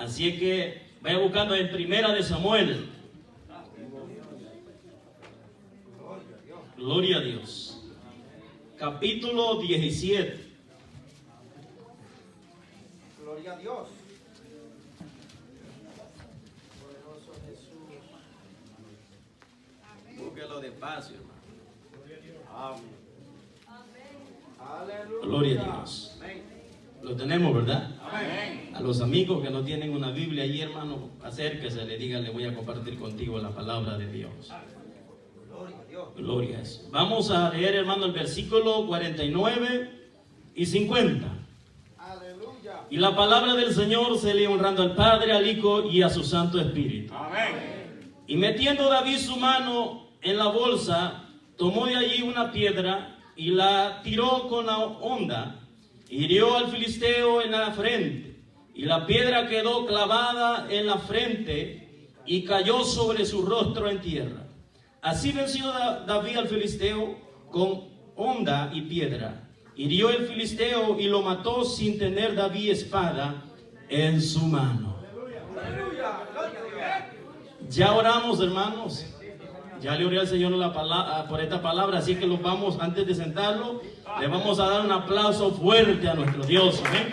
Así es que vaya buscando en Primera de Samuel. Gloria a Dios. Capítulo 17. Gloria a Dios. Poderoso Jesús. Búsquelo despacio, hermano. Amén. Aleluya. Gloria a Dios. Lo tenemos, ¿verdad? Amén. A los amigos que no tienen una Biblia allí, hermano, acérquese, le diga, le voy a compartir contigo la palabra de Dios. Gloria a Dios. Gloria a Dios. Vamos a leer, hermano, el versículo 49 y 50. Aleluya. Y la palabra del Señor se lee honrando al Padre, al Hijo y a su Santo Espíritu. Amén. Y metiendo David su mano en la bolsa, tomó de allí una piedra y la tiró con la honda, hirió al filisteo en la frente, y la piedra quedó clavada en la frente y cayó sobre su rostro en tierra. Así venció David al filisteo con honda y piedra. Hirió el filisteo y lo mató sin tener David espada en su mano. Aleluya. Gloria a Dios. Ya oramos, hermanos. Ya le oré al Señor por esta palabra, así que los vamos, antes de sentarlo, le vamos a dar un aplauso fuerte a nuestro Dios. ¿Amén?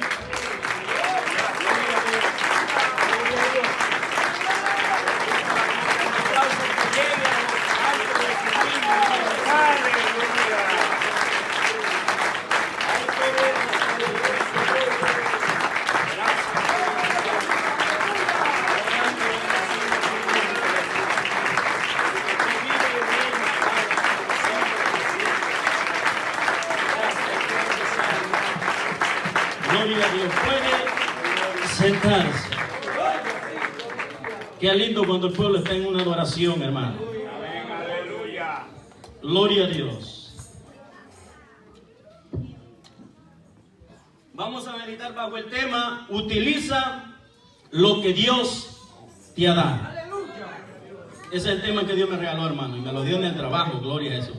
Gloria a Dios. Puede sentarse. Qué lindo cuando el pueblo está en una adoración, hermano. Gloria a Dios. Vamos a meditar bajo el tema: utiliza lo que Dios te ha dado. Ese es el tema que Dios me regaló, hermano, y me lo dio en el trabajo. Gloria a Jesús.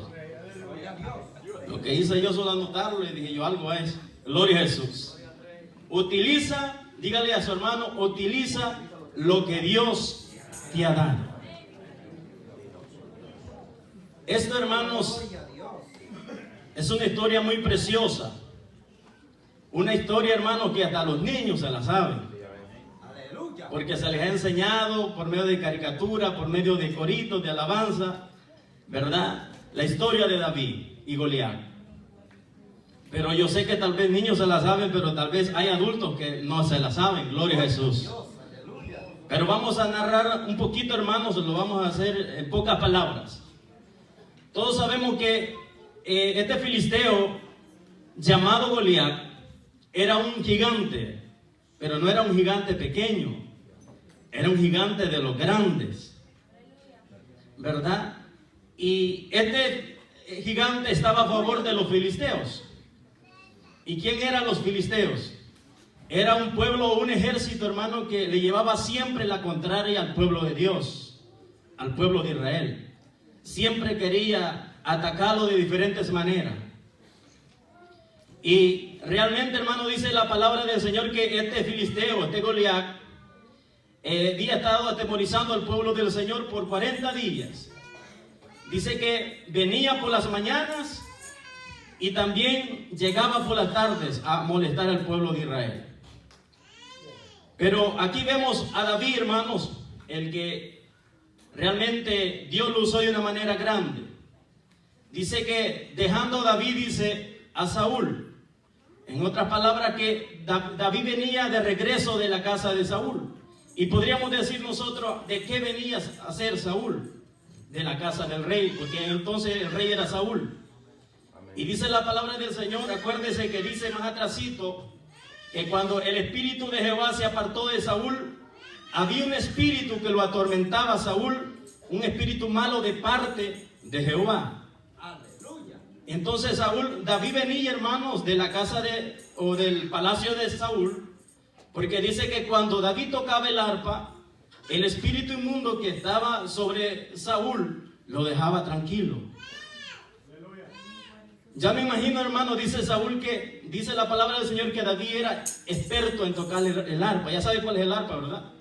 Lo que hice yo solo anotarlo y dije yo, algo es. Gloria a Jesús. Utiliza, dígale a su hermano, utiliza lo que Dios te ha dado. Esto, hermanos, es una historia muy preciosa. Una historia, hermanos, que hasta los niños se la saben. Porque se les ha enseñado por medio de caricatura, por medio de coritos, de alabanza, ¿verdad? La historia de David y Goliat. Pero yo sé que tal vez niños se la saben, pero tal vez hay adultos que no se la saben. Gloria a Jesús. Pero vamos a narrar un poquito, hermanos, lo vamos a hacer en pocas palabras. Todos sabemos que este filisteo llamado Goliat era un gigante, pero no era un gigante pequeño, era un gigante de los grandes, ¿verdad? Y este gigante estaba a favor de los filisteos. ¿Y quién eran los filisteos? Era un pueblo, un ejército, hermano, que le llevaba siempre la contraria al pueblo de Dios, al pueblo de Israel. Siempre quería atacarlo de diferentes maneras. Y realmente, hermano, dice la palabra del Señor que este filisteo, este Goliat, había estado atemorizando al pueblo del Señor por 40 días. Dice que venía por las mañanas y también llegaba por las tardes a molestar al pueblo de Israel. Pero aquí vemos a David, hermanos, el que realmente Dios lo usó de una manera grande. Dice que dejando a David, dice, a Saúl. En otras palabras, que David venía de regreso de la casa de Saúl. Y podríamos decir nosotros, ¿de qué venía a ser Saúl? De la casa del rey, porque entonces el rey era Saúl. Y dice la palabra del Señor, acuérdese que dice más atrasito, que cuando el espíritu de Jehová se apartó de Saúl, había un espíritu que lo atormentaba a Saúl, un espíritu malo de parte de Jehová. Aleluya. Entonces David venía, hermanos, de la casa o del palacio de Saúl, porque dice que cuando David tocaba el arpa, el espíritu inmundo que estaba sobre Saúl lo dejaba tranquilo. Ya me imagino, hermano, dice Saúl, que dice la palabra del Señor que David era experto en tocar el arpa. Ya sabe cuál es el arpa, ¿verdad?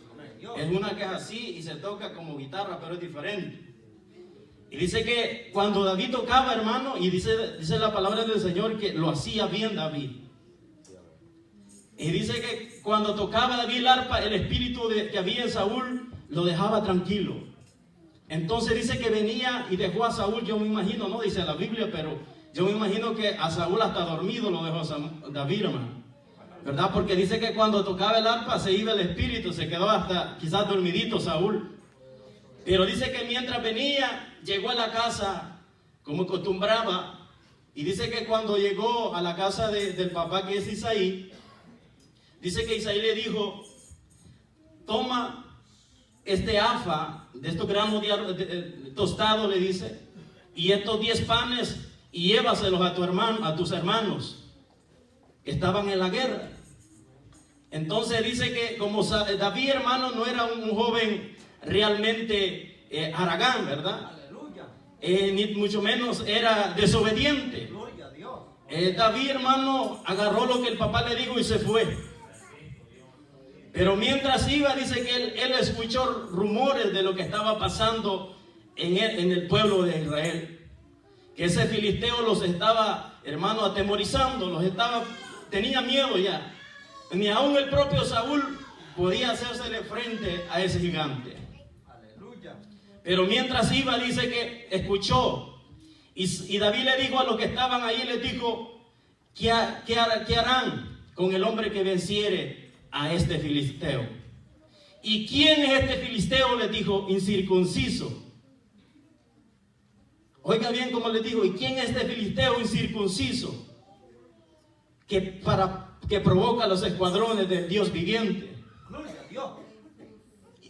Es una que es así y se toca como guitarra, pero es diferente. Y dice que cuando David tocaba, hermano, y dice la palabra del Señor que lo hacía bien David. Y dice que cuando tocaba David el arpa, el espíritu que había en Saúl lo dejaba tranquilo. Entonces dice que venía y dejó a Saúl, yo me imagino, no dice la Biblia, pero yo me imagino que a Saúl hasta dormido lo dejó David, hermano. ¿Verdad? Porque dice que cuando tocaba el arpa se iba el espíritu, se quedó hasta quizás dormidito Saúl. Pero dice que mientras venía, llegó a la casa como acostumbraba. Y dice que cuando llegó a la casa del papá, que es Isaí, dice que Isaí le dijo: toma este afa de estos granos tostados, le dice, y estos 10 panes, y llévaselos a tus hermanos que estaban en la guerra. Entonces dice que como David, hermano, no era un joven realmente haragán, ¿verdad? Ni mucho menos era desobediente. David, hermano, agarró lo que el papá le dijo y se fue. Pero mientras iba, dice que él escuchó rumores de lo que estaba pasando en el pueblo de Israel. Que ese filisteo los estaba, hermano, atemorizando, tenía miedo ya. Ni aún el propio Saúl podía hacérsele frente a ese gigante. Pero mientras iba, dice que escuchó. Y David le dijo a los que estaban ahí, les dijo: ¿qué harán con el hombre que venciere a este filisteo? ¿Y quién es este filisteo? Les dijo: incircunciso. Oiga bien como les digo, ¿y quién es este filisteo incircunciso que provoca los escuadrones del Dios viviente?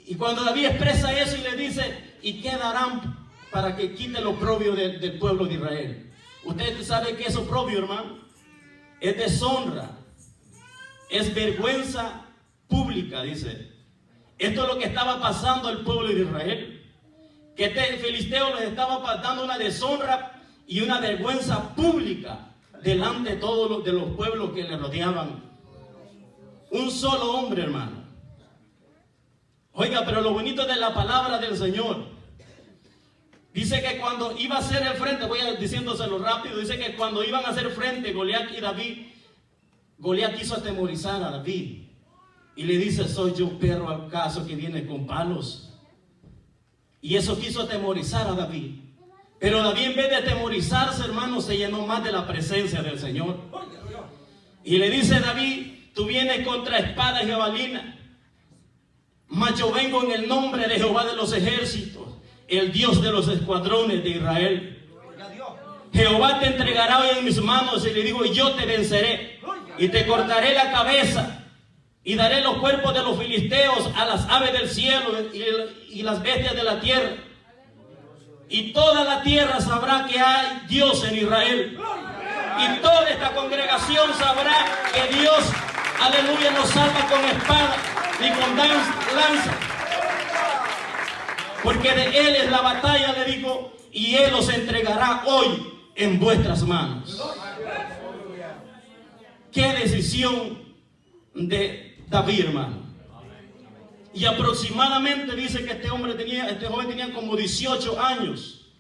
Y cuando David expresa eso y le dice: ¿y qué darán para que quite el oprobio del pueblo de Israel? Usted sabe que es oprobio, hermano. Es deshonra, es vergüenza pública, dice. Esto es lo que estaba pasando al pueblo de Israel. Que este filisteo les estaba dando una deshonra y una vergüenza pública delante de todos los pueblos que le rodeaban. Un solo hombre, hermano. Oiga, pero lo bonito de la palabra del Señor, dice que cuando iba a hacer el frente, voy diciéndoselo rápido, dice que cuando iban a hacer frente Goliat y David, Goliat quiso atemorizar a David y le dice: ¿soy yo perro acaso que viene con palos? Y eso quiso atemorizar a David. Pero David, en vez de atemorizarse, hermano, se llenó más de la presencia del Señor. Y le dice David: tú vienes contra espada y jabalina, mas yo vengo en el nombre de Jehová de los ejércitos, el Dios de los escuadrones de Israel. Jehová te entregará hoy en mis manos, y le digo: y yo te venceré, y te cortaré la cabeza, y daré los cuerpos de los filisteos a las aves del cielo y las bestias de la tierra. Y toda la tierra sabrá que hay Dios en Israel. Y toda esta congregación sabrá que Dios, aleluya, no salva con espada ni con lanza. Porque de Él es la batalla, le digo, y Él los entregará hoy en vuestras manos. Qué decisión de David, hermano. Y aproximadamente dice que este joven tenía como 18 años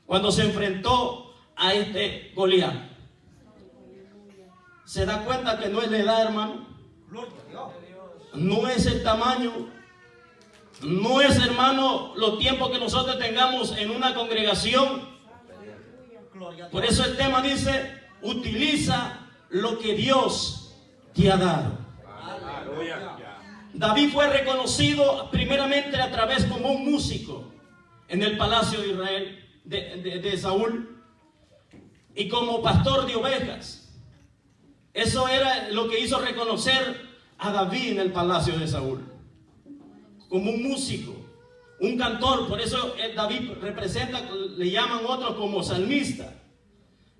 cuando se enfrentó a este Goliat. ¿Se da cuenta que no es la edad, hermano? No es el tamaño. No es, hermano, los tiempos que nosotros tengamos en una congregación. Por eso el tema dice: utiliza lo que Dios te ha dado. David fue reconocido primeramente a través como un músico en el palacio de Israel, de Saúl, y como pastor de ovejas. Eso era lo que hizo reconocer a David en el palacio de Saúl, como un músico, un cantor. Por eso David representa, le llaman otros como salmista,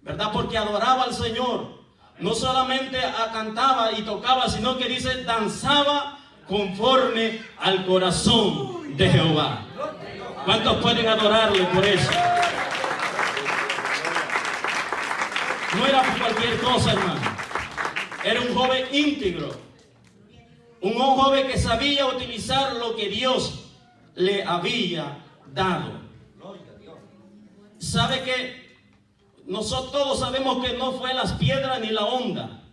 ¿verdad? Porque adoraba al Señor. No solamente cantaba y tocaba, sino que dice: danzaba conforme al corazón de Jehová. ¿Cuántos pueden adorarle por eso? No era por cualquier cosa, hermano. Era un joven íntegro, un joven que sabía utilizar lo que Dios le había dado. ¿Sabe que nosotros todos sabemos que no fue las piedras ni la onda?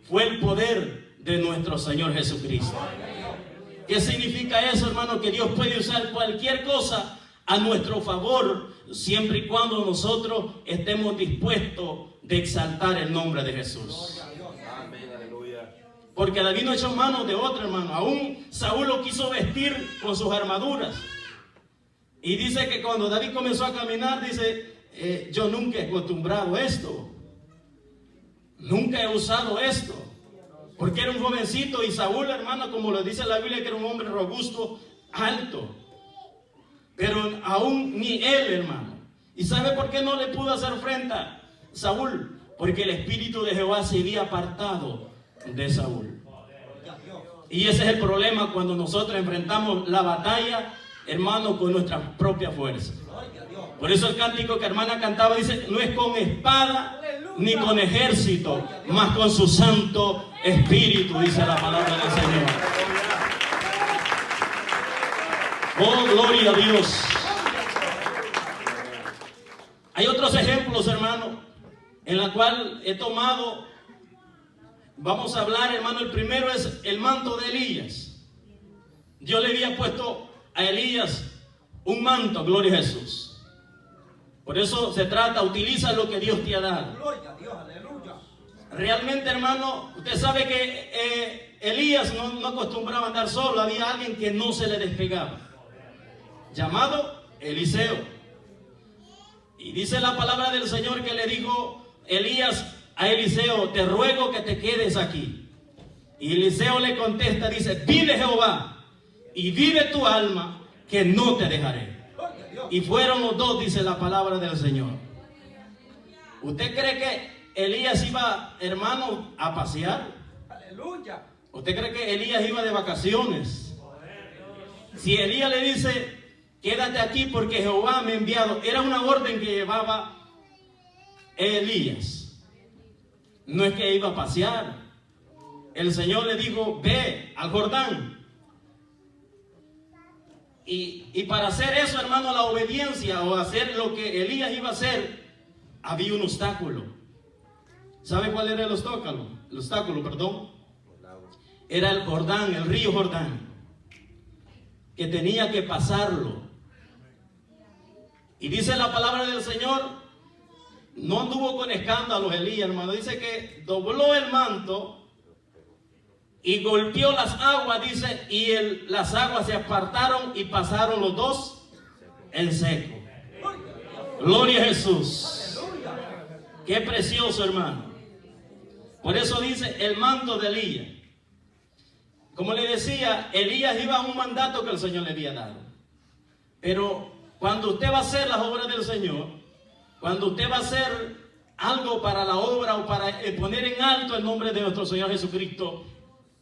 Fue el poder de nuestro Señor Jesucristo. ¿Qué significa eso, hermano? Que Dios puede usar cualquier cosa a nuestro favor, siempre y cuando nosotros estemos dispuestos de exaltar el nombre de Jesús. Porque David no echó mano de otro, hermano. Aún Saúl lo quiso vestir con sus armaduras. Y dice que cuando David comenzó a caminar, dice, yo nunca he acostumbrado esto. Nunca he usado esto. Porque era un jovencito y Saúl, hermano, como lo dice la Biblia, que era un hombre robusto, alto. Pero aún ni él, hermano. ¿Y sabe por qué no le pudo hacer frente a Saúl? Porque el Espíritu de Jehová se había apartado de Saúl. Y ese es el problema cuando nosotros enfrentamos la batalla, hermano, con nuestra propia fuerza. Por eso el cántico que hermana cantaba dice, no es con espada ni con ejército, mas con su Santo Espíritu, dice la palabra del Señor. Oh, gloria a Dios. Hay otros ejemplos, hermano, en la cual he tomado. Vamos a hablar, hermano. El primero es el manto de Elías. Dios le había puesto a Elías un manto, gloria a Jesús. Por eso se trata, utiliza lo que Dios te ha dado. Gloria a Dios, aleluya. Realmente, hermano, usted sabe que Elías no acostumbraba a andar solo. Había alguien que no se le despegaba, llamado Eliseo. Y dice la palabra del Señor que le dijo Elías a Eliseo, te ruego que te quedes aquí. Y Eliseo le contesta, dice, vive Jehová y vive tu alma, que no te dejaré. Y fueron los dos, dice la palabra del Señor. ¿Usted cree que Elías iba, hermano, a pasear? Aleluya. ¿Usted cree que Elías iba de vacaciones? Si Elías le dice, quédate aquí porque Jehová me ha enviado, era una orden que llevaba Elías. No es que iba a pasear. El Señor le dijo, ve al Jordán. Y para hacer eso, hermano, la obediencia o hacer lo que Elías iba a hacer, había un obstáculo. ¿Sabe cuál era el obstáculo? El obstáculo, perdón. Era el Jordán, el río Jordán, que tenía que pasarlo. Y dice la palabra del Señor, no anduvo con escándalos Elías, hermano. Dice que dobló el manto y golpeó las aguas, dice, y las aguas se apartaron y pasaron los dos en seco. Gloria a Jesús. Qué precioso, hermano. Por eso dice el manto de Elías. Como le decía, Elías iba a un mandato que el Señor le había dado. Pero cuando usted va a hacer las obras del Señor, cuando usted va a hacer algo para la obra o para poner en alto el nombre de nuestro Señor Jesucristo,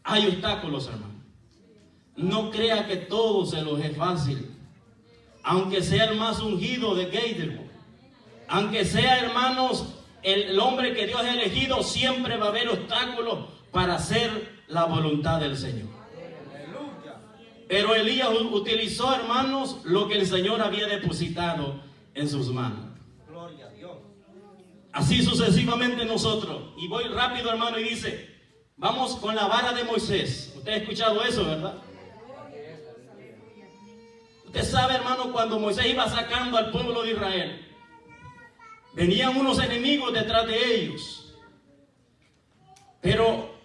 hay obstáculos, hermano. No crea que todo se los es fácil. Aunque sea el más ungido de Gatorland, aunque sea, hermanos, el hombre que Dios ha elegido, siempre va a haber obstáculos para hacer la voluntad del Señor. Pero Elías utilizó, hermanos, lo que el Señor había depositado en sus manos. Gloria a Dios. Así sucesivamente nosotros. Y voy rápido, hermano, y dice, vamos con la vara de Moisés. Usted ha escuchado eso, ¿verdad? Usted sabe, hermano, cuando Moisés iba sacando al pueblo de Israel, venían unos enemigos detrás de ellos. Pero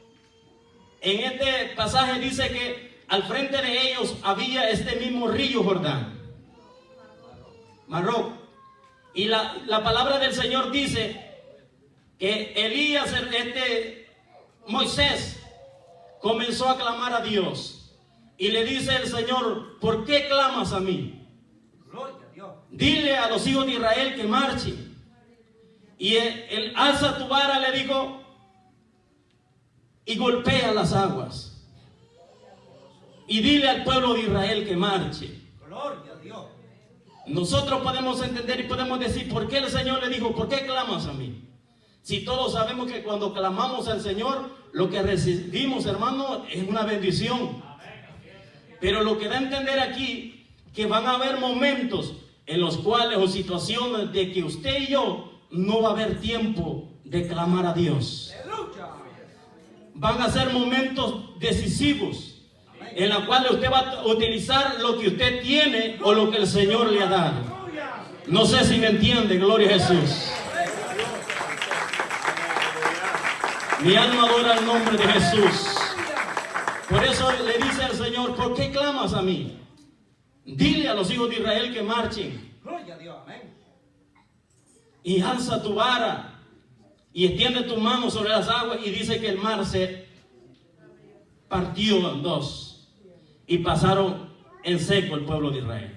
en este pasaje dice que al frente de ellos había este mismo río Jordán, Marroc. Y la palabra del Señor dice que Elías, Moisés, comenzó a clamar a Dios. Y le dice el Señor, ¿por qué clamas a mí? Gloria a Dios. Dile a los hijos de Israel que marchen. Y él alza tu vara, le dijo, y golpea las aguas. Y dile al pueblo de Israel que marche. Gloria a Dios. Nosotros podemos entender y podemos decir, ¿por qué el Señor le dijo, ¿por qué clamas a mí? Si todos sabemos que cuando clamamos al Señor, lo que recibimos, hermano, es una bendición. Pero lo que da a entender aquí, que van a haber momentos en los cuales o situaciones de que usted y yo no va a haber tiempo de clamar a Dios. Aleluya. Van a ser momentos decisivos en los cuales usted va a utilizar lo que usted tiene o lo que el Señor le ha dado. No sé si me entiende, gloria a Jesús. Mi alma adora el nombre de Jesús. Por eso le dice al Señor, ¿por qué clamas a mí? Dile a los hijos de Israel que marchen. Gloria a Dios. Amén. Y alza tu vara y extiende tu mano sobre las aguas, y dice que el mar se partió en dos y pasaron en seco el pueblo de Israel.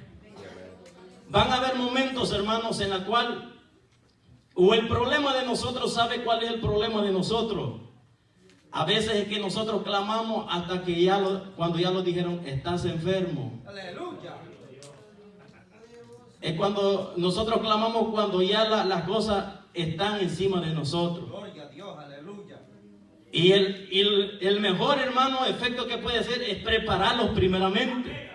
Van a haber momentos, hermanos, en la cual o el problema de nosotros, ¿sabe cuál es el problema de nosotros? A veces es que nosotros clamamos hasta que cuando ya lo dijeron, estás enfermo. Aleluya. Es cuando nosotros clamamos cuando ya las cosas están encima de nosotros. Gloria a Dios. Aleluya. Y el mejor, hermano, efecto que puede hacer es prepararlos primeramente,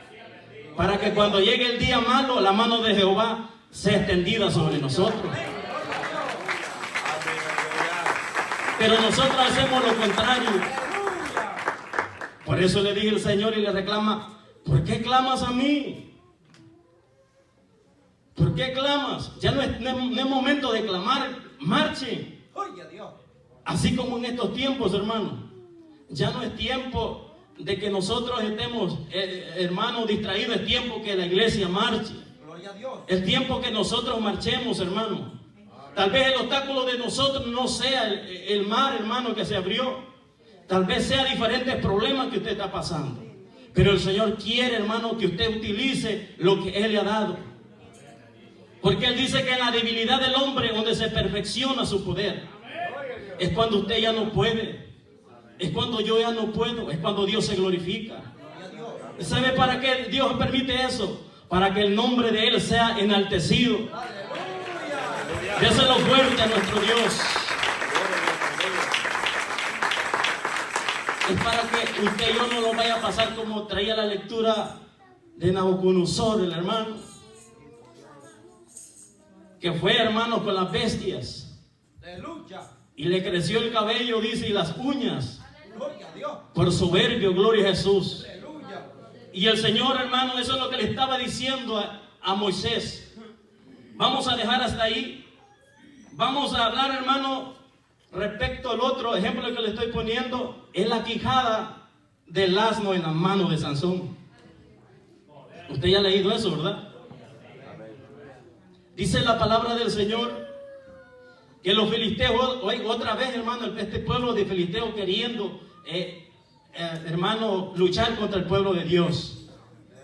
para que cuando llegue el día malo, la mano de Jehová sea extendida sobre nosotros. Pero nosotros hacemos lo contrario. Por eso le dije al Señor y le reclama, ¿por qué clamas a mí? ¿Por qué clamas? Ya no es momento de clamar, marchen. Gloria a Dios. Así como en estos tiempos, hermano, ya no es tiempo de que nosotros estemos, hermanos, distraídos. Es tiempo que la iglesia marche. Gloria a Dios. Es tiempo que nosotros marchemos, hermano. Tal vez el obstáculo de nosotros no sea el mar, hermano, que se abrió. Tal vez sea diferentes problemas que usted está pasando. Pero el Señor quiere, hermano, que usted utilice lo que Él le ha dado. Porque Él dice que en la debilidad del hombre donde se perfecciona su poder. Es cuando usted ya no puede. Es cuando yo ya no puedo. Es cuando Dios se glorifica. ¿Sabe para qué Dios permite eso? Para que el nombre de Él sea enaltecido. Déselo fuerte a nuestro Dios. Es para que usted y yo no lo vaya a pasar como traía la lectura de Nabucodonosor, el hermano, que fue, hermano, con las bestias. Aleluya. Y le creció el cabello, dice, y las uñas. Gloria a Dios. Por soberbio, gloria a Jesús. Aleluya. Y el Señor, hermano, eso es lo que le estaba diciendo a Moisés. Vamos a dejar hasta ahí. Vamos a hablar, hermano, respecto al otro ejemplo que le estoy poniendo. Es la quijada del asno en la mano de Sansón. Usted ya ha leído eso, ¿verdad? Dice la palabra del Señor que los filisteos, hoy otra vez, hermano, este pueblo de filisteos queriendo, hermano, luchar contra el pueblo de Dios.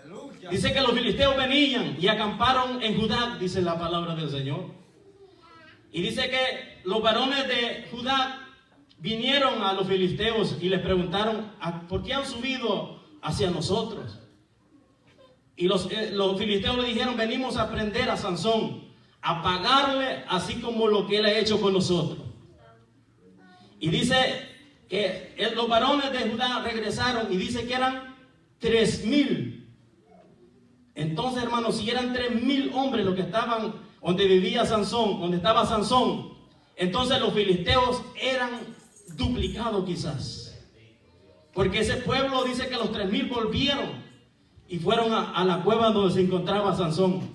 Aleluya. Dice que los filisteos venían y acamparon en Judá, dice la palabra del Señor. Y dice que los varones de Judá vinieron a los filisteos y les preguntaron, ¿por qué han subido hacia nosotros? Y los filisteos le dijeron, venimos a prender a Sansón, a pagarle así como lo que él ha hecho con nosotros. Y dice que los varones de Judá regresaron y dice que eran 3,000. Entonces, hermanos, si eran 3,000 hombres los que estaban donde vivía Sansón, donde estaba Sansón, entonces los filisteos eran duplicados quizás. Porque ese pueblo dice que los 3,000 volvieron y fueron a la cueva donde se encontraba Sansón.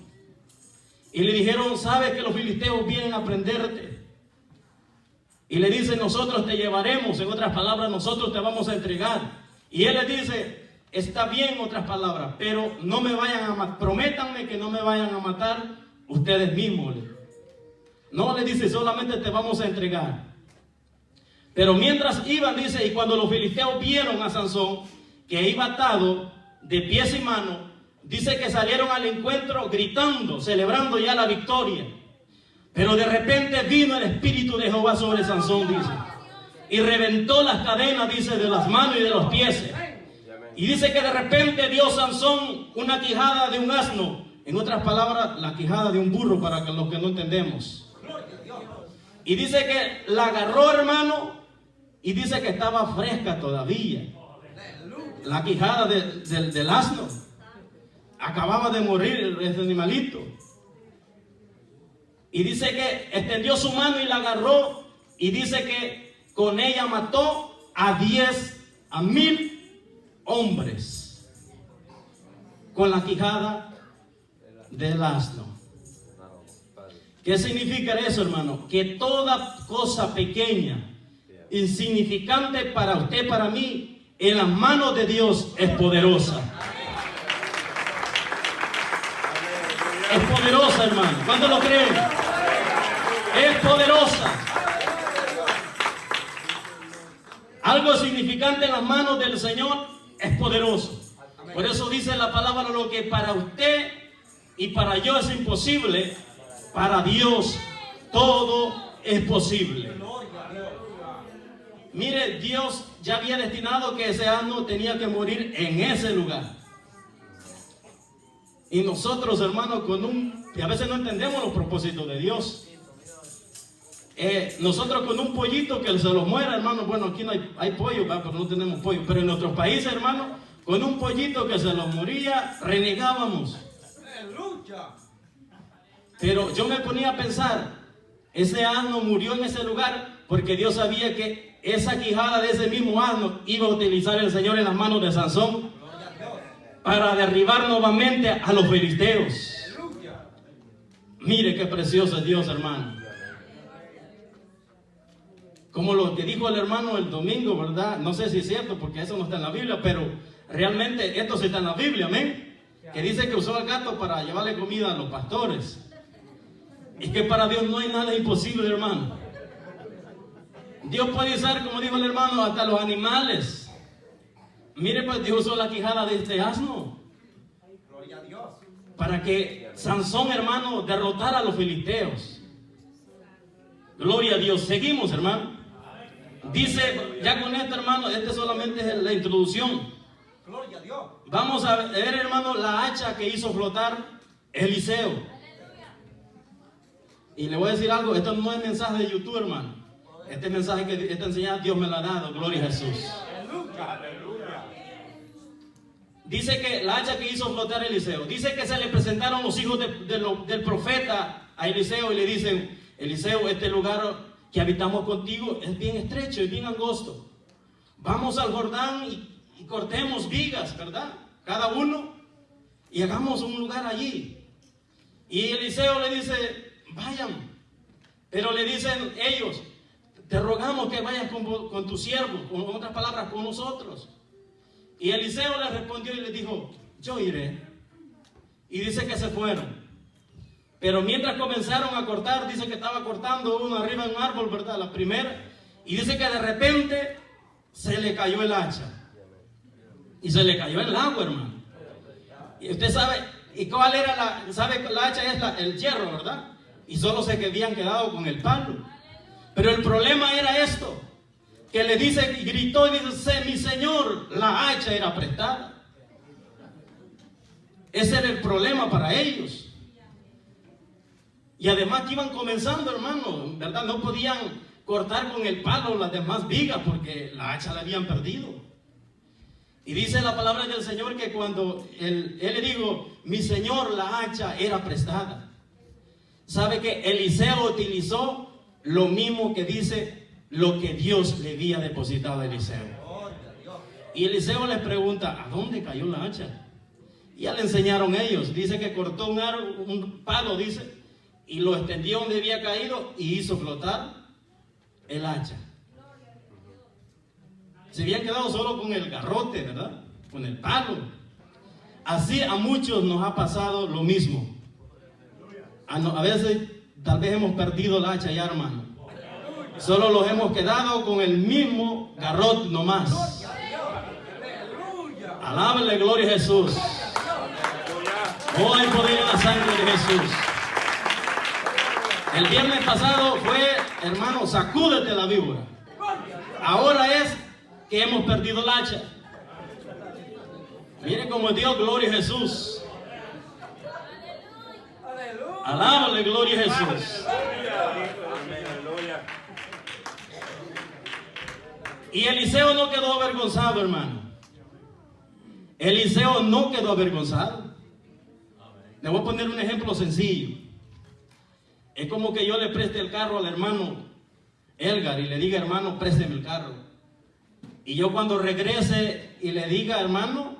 Y le dijeron, ¿sabes que los filisteos vienen a prenderte? Y le dicen, nosotros te llevaremos, en otras palabras, nosotros te vamos a entregar. Y él le dice, está bien, en otras palabras, pero no me vayan a matar, prométanme que no me vayan a matar ustedes mismos. No, le dice, solamente te vamos a entregar. Pero mientras iban, dice, y cuando los filisteos vieron a Sansón, que iba atado de pies y manos, dice que salieron al encuentro gritando, celebrando ya la victoria. Pero de repente vino el Espíritu de Jehová sobre Sansón, dice, y reventó las cadenas, dice, de las manos y de los pies. Y dice que de repente dio Sansón una quijada de un asno. En otras palabras, la quijada de un burro, para los que no entendemos. Y dice que la agarró, hermano, y dice que estaba fresca todavía. Aleluya. La quijada del asno. Acababa de morir ese animalito. Y dice que extendió su mano y la agarró. Y dice que con ella mató a 10,000 hombres. Con la quijada del asno. ¿Qué significa eso, hermano? Que toda cosa pequeña, insignificante para usted, para mí, en las manos de Dios es poderosa. Es poderosa, hermano. ¿Cuántos lo creen? Es poderosa. Algo significante en las manos del Señor es poderoso. Por eso dice la palabra: lo que para usted y para yo es imposible, para Dios todo es posible. Mire, Dios ya había destinado que ese asno tenía que morir en ese lugar. Y nosotros, hermanos, y a veces no entendemos los propósitos de Dios. Nosotros con un pollito que se lo muera, hermano, bueno, aquí no hay pollo, pero no tenemos pollo. Pero en nuestros países, hermano, con un pollito que se lo moría, renegábamos. Aleluya. Pero yo me ponía a pensar, ese asno murió en ese lugar porque Dios sabía que esa quijada de ese mismo asno iba a utilizar el Señor en las manos de Sansón para derribar nuevamente a los filisteos. Mire qué precioso es Dios, hermano. Como lo que dijo el hermano el domingo, ¿verdad? No sé si es cierto porque eso no está en la Biblia, pero realmente esto sí está en la Biblia, amén. Que dice que usó al gato para llevarle comida a los pastores. Es que para Dios no hay nada imposible, hermano. Dios puede usar, como dijo el hermano, hasta los animales. Mire, pues Dios usó la quijada de este asno Gloria a Dios. para que Sansón, hermano, derrotara a los filisteos. Gloria a Dios. Seguimos, hermano. Dice, ya con esto, hermano, este solamente es la introducción. Gloria a Dios. Vamos a ver, hermano, la hacha que hizo flotar Eliseo. Y le voy a decir algo, esto no es mensaje de YouTube, hermano. Este mensaje, esta enseñanza Dios me la ha dado, gloria a Jesús. Aleluya. Dice que la hacha que hizo flotar Eliseo, dice que se le presentaron los hijos del profeta a Eliseo y le dicen: Eliseo, este lugar que habitamos contigo es bien estrecho y bien angosto. Vamos al Jordán y cortemos vigas, ¿verdad? Cada uno, y hagamos un lugar allí. Y Eliseo le dice: vayan. Pero le dicen ellos: te rogamos que vayas con tu siervo, con otras palabras, con nosotros. Y Eliseo le respondió y le dijo: yo iré. Y dice que se fueron. Pero mientras comenzaron a cortar, dice que estaba cortando uno arriba en un árbol, ¿verdad? La primera. Y dice que de repente se le cayó el hacha. Y se le cayó en el agua, hermano. Y usted sabe, ¿y cuál era sabe, la hacha es el hierro, ¿verdad? Y solo se habían quedado con el palo. Pero el problema era esto, que le dice, y gritó y dice: mi señor, la hacha era prestada. Ese era el problema para ellos. Y además que iban comenzando, hermano, ¿verdad? No podían cortar con el palo las demás vigas porque la hacha la habían perdido. Y dice la palabra del Señor que cuando él le dijo: mi señor, la hacha era prestada. ¿Sabe que Eliseo utilizó lo mismo que dice lo que Dios le había depositado a Eliseo? Y Eliseo les pregunta: ¿a dónde cayó la hacha? Y ya le enseñaron ellos. Dice que cortó un palo, dice, y lo extendió donde había caído y hizo flotar el hacha. Se habían quedado solo con el garrote, ¿verdad? Con el palo. Así a muchos nos ha pasado lo mismo. A veces tal vez hemos perdido la hacha ya, hermano. Solo los hemos quedado con el mismo garrote nomás. Alábale, gloria a Jesús. Oh, hay poder en la sangre de Jesús. El viernes pasado fue, hermano, sacúdete la víbora. Ahora es que hemos perdido el hacha. Miren cómo Dios, gloria a Jesús. Alábale, gloria a Jesús. Y Eliseo no quedó avergonzado, hermano. Eliseo no quedó avergonzado. Le voy a poner un ejemplo sencillo. Es como que yo le preste el carro al hermano Elgar y le diga, hermano, présteme el carro. Y yo cuando regrese y le diga, hermano,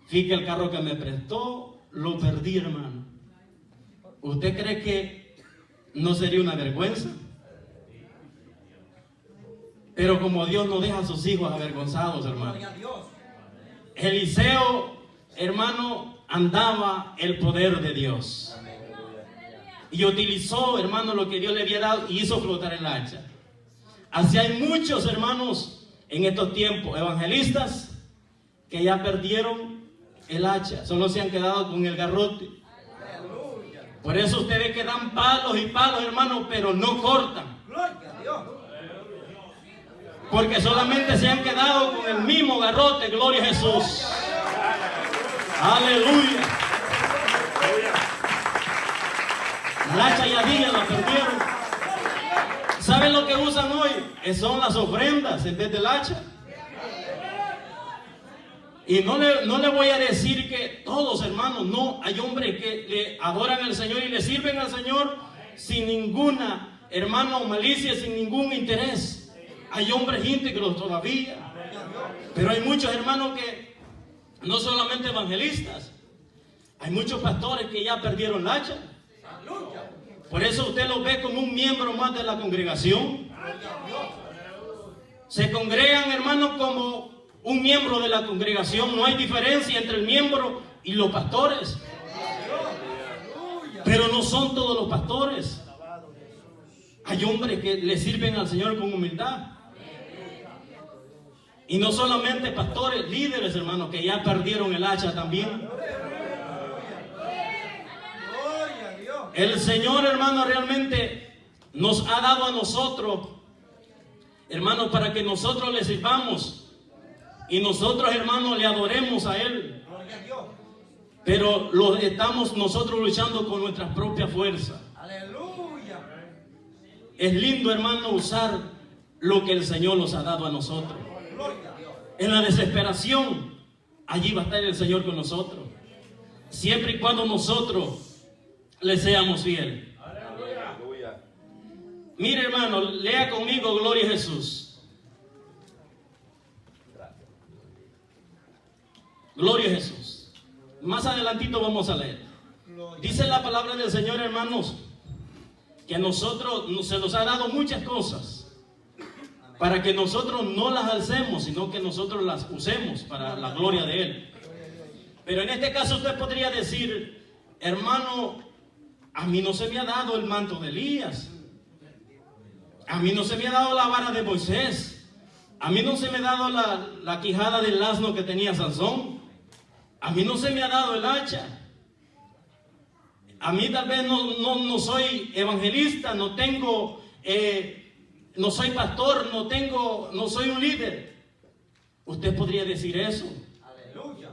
fíjate el carro que me prestó, lo perdí, hermano. ¿Usted cree que no sería una vergüenza? Pero como Dios no deja a sus hijos avergonzados, hermano. Gloria a Dios. Eliseo, hermano, andaba el poder de Dios. Y utilizó, hermano, lo que Dios le había dado y hizo flotar el hacha. Así hay muchos, hermanos, en estos tiempos, evangelistas, que ya perdieron el hacha. Solo se han quedado con el garrote. Por eso ustedes que dan palos y palos, hermanos, pero no cortan. Gloria a Dios. Porque solamente se han quedado con el mismo garrote. Gloria a Jesús. Aleluya. La hacha y Adía la perdieron. ¿Saben lo que usan hoy? Son las ofrendas en vez del hacha. Y no le voy a decir que todos, hermanos, no. Hay hombres que le adoran al Señor y le sirven al Señor sin ninguna, hermano, malicia, sin ningún interés. Hay hombres íntegros todavía. Pero hay muchos hermanos que no solamente evangelistas. Hay muchos pastores que ya perdieron la hacha. Por eso usted lo ve como un miembro más de la congregación. Se congregan, hermanos, como un miembro de la congregación. No hay diferencia entre el miembro y los pastores. Pero no son todos los pastores. Hay hombres que le sirven al Señor con humildad. Y no solamente pastores, líderes, hermanos, que ya perdieron el hacha también. El Señor, hermano, realmente nos ha dado a nosotros, hermanos, para que nosotros le sirvamos y nosotros, hermanos, le adoremos a Él. Pero estamos nosotros luchando con nuestras propias fuerzas. Aleluya. Es lindo, hermano, usar lo que el Señor nos ha dado a nosotros. En la desesperación, allí va a estar el Señor con nosotros. Siempre y cuando nosotros le seamos fieles. Aleluya. Mire, hermano, lea conmigo, gloria a Jesús. Gloria a Jesús. Más adelantito vamos a leer. Dice la palabra del Señor, hermanos, que a nosotros se nos ha dado muchas cosas para que nosotros no las alcemos, sino que nosotros las usemos para la gloria de Él. Pero en este caso usted podría decir, hermano, a mí no se me ha dado el manto de Elías. A mí no se me ha dado la vara de Moisés. A mí no se me ha dado la quijada del asno que tenía Sansón. A mí no se me ha dado el hacha. A mí tal vez no soy evangelista, no tengo, no soy pastor, no soy un líder. Usted podría decir eso. Aleluya.